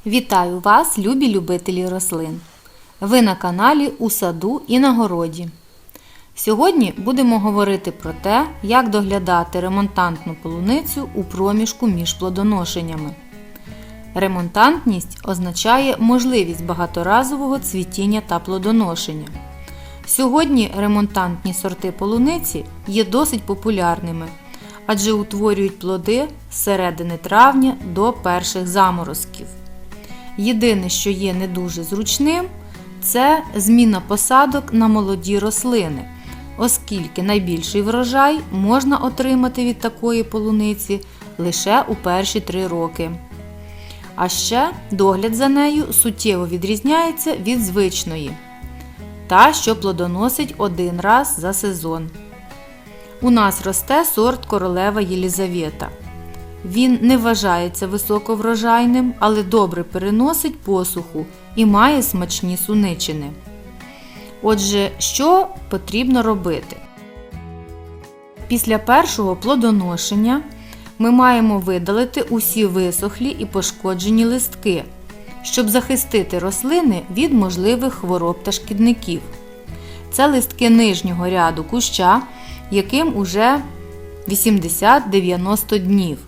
Вітаю вас, любі любителі рослин! Ви на каналі «У саду і на городі». Сьогодні будемо говорити про те, як доглядати ремонтантну полуницю у проміжку між плодоношеннями. Ремонтантність означає можливість багаторазового цвітіння та плодоношення. Сьогодні ремонтантні сорти полуниці є досить популярними, адже утворюють плоди з середини травня до перших заморозків. Єдине, що є не дуже зручним, це зміна посадок на молоді рослини, оскільки найбільший врожай можна отримати від такої полуниці лише у перші 3 роки. А ще догляд за нею суттєво відрізняється від звичної, та, що плодоносить один раз за сезон. У нас росте сорт королева Єлізавета. Він не вважається високоврожайним, але добре переносить посуху і має смачні суничини. Отже, що потрібно робити? Після першого плодоношення ми маємо видалити усі висохлі і пошкоджені листки, щоб захистити рослини від можливих хвороб та шкідників. Це листки нижнього ряду куща, яким уже 80-90 днів.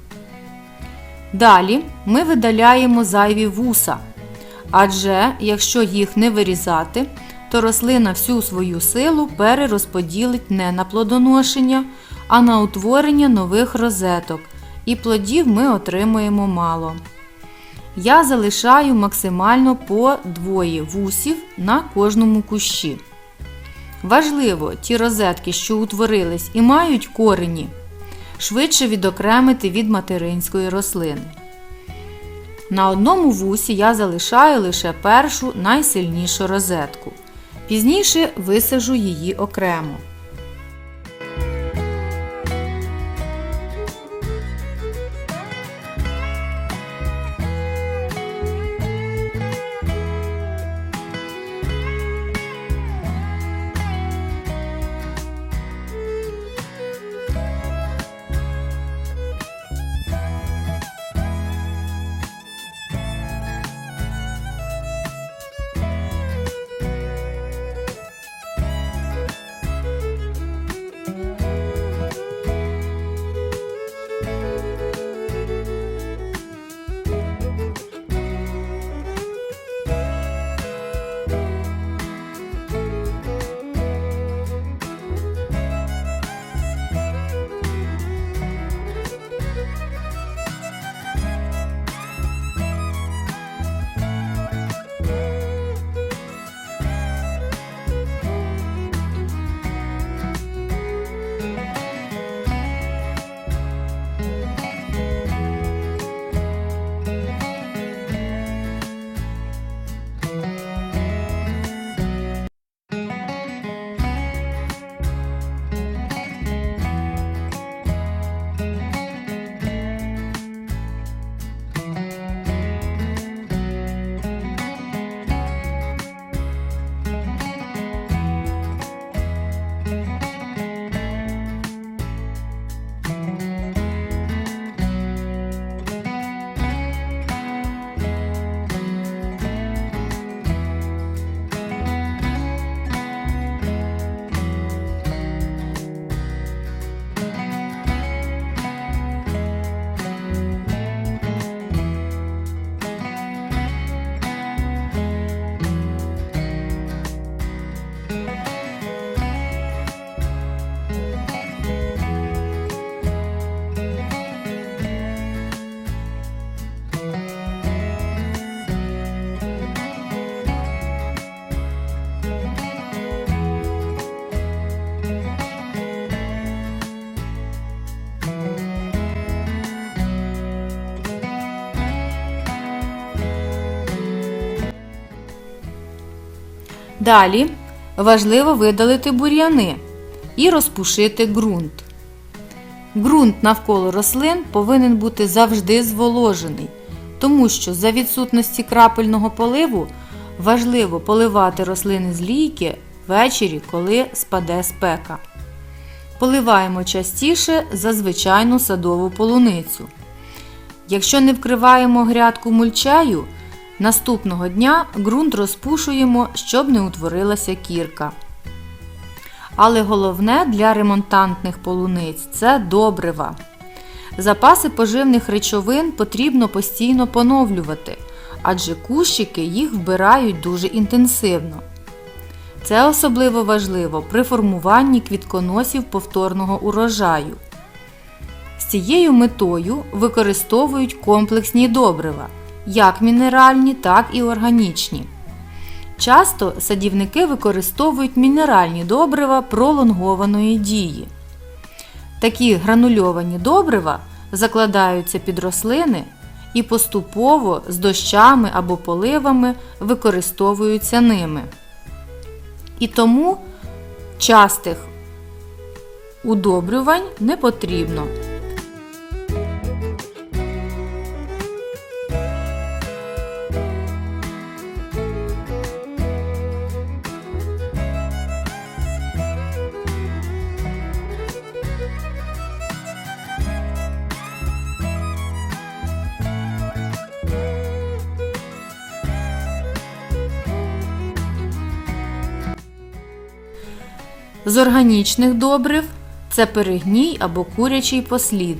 Далі ми видаляємо зайві вуса, адже якщо їх не вирізати, то рослина всю свою силу перерозподілить не на плодоношення, а на утворення нових розеток, і плодів ми отримуємо мало. Я залишаю максимально по 2 вусів на кожному кущі. Важливо ті розетки, що утворились і мають корені, швидше відокремити від материнської рослини. На одному вусі я залишаю лише першу, найсильнішу розетку. Пізніше висаджу її окремо. Далі важливо видалити бур'яни і розпушити ґрунт. Ґрунт навколо рослин повинен бути завжди зволожений, тому що за відсутності крапельного поливу важливо поливати рослини з лійки ввечері, коли спаде спека. Поливаємо частіше за звичайну садову полуницю. Якщо не вкриваємо грядку мульчею, Наступного дня ґрунт розпушуємо, щоб не утворилася кірка. Але головне для ремонтантних полуниць – це добрива. Запаси поживних речовин потрібно постійно поновлювати, адже кущики їх вбирають дуже інтенсивно. Це особливо важливо при формуванні квітконосів повторного урожаю. З цією метою використовують комплексні добрива, як мінеральні, так і органічні. Часто садівники використовують мінеральні добрива пролонгованої дії. Такі гранульовані добрива закладаються під рослини і поступово з дощами або поливами використовуються ними. І тому частих удобрювань не потрібно. З органічних добрив – це перегній або курячий послід.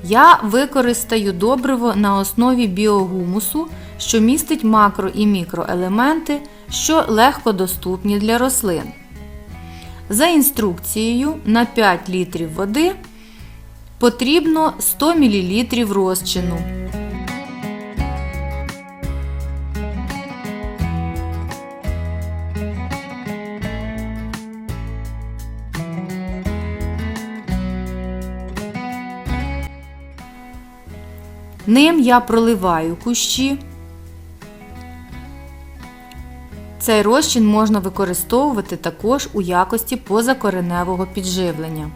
Я використаю добриво на основі біогумусу, що містить макро- і мікроелементи, що легко доступні для рослин. За інструкцією, на 5 літрів води потрібно 100 мл розчину. Ним я проливаю кущі. Цей розчин можна використовувати також у якості позакореневого підживлення.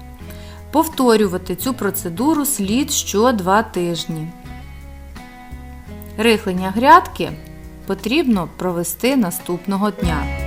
Повторювати цю процедуру слід що 2 тижні. Рихлення грядки потрібно провести наступного дня.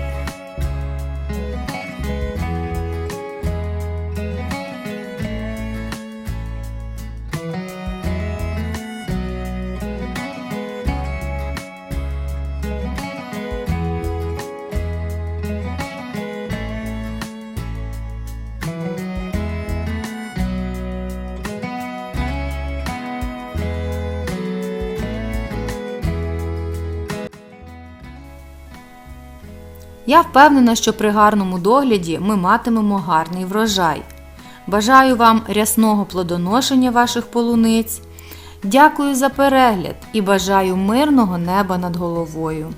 Я впевнена, що при гарному догляді ми матимемо гарний врожай. Бажаю вам рясного плодоношення ваших полуниць. Дякую за перегляд і бажаю мирного неба над головою.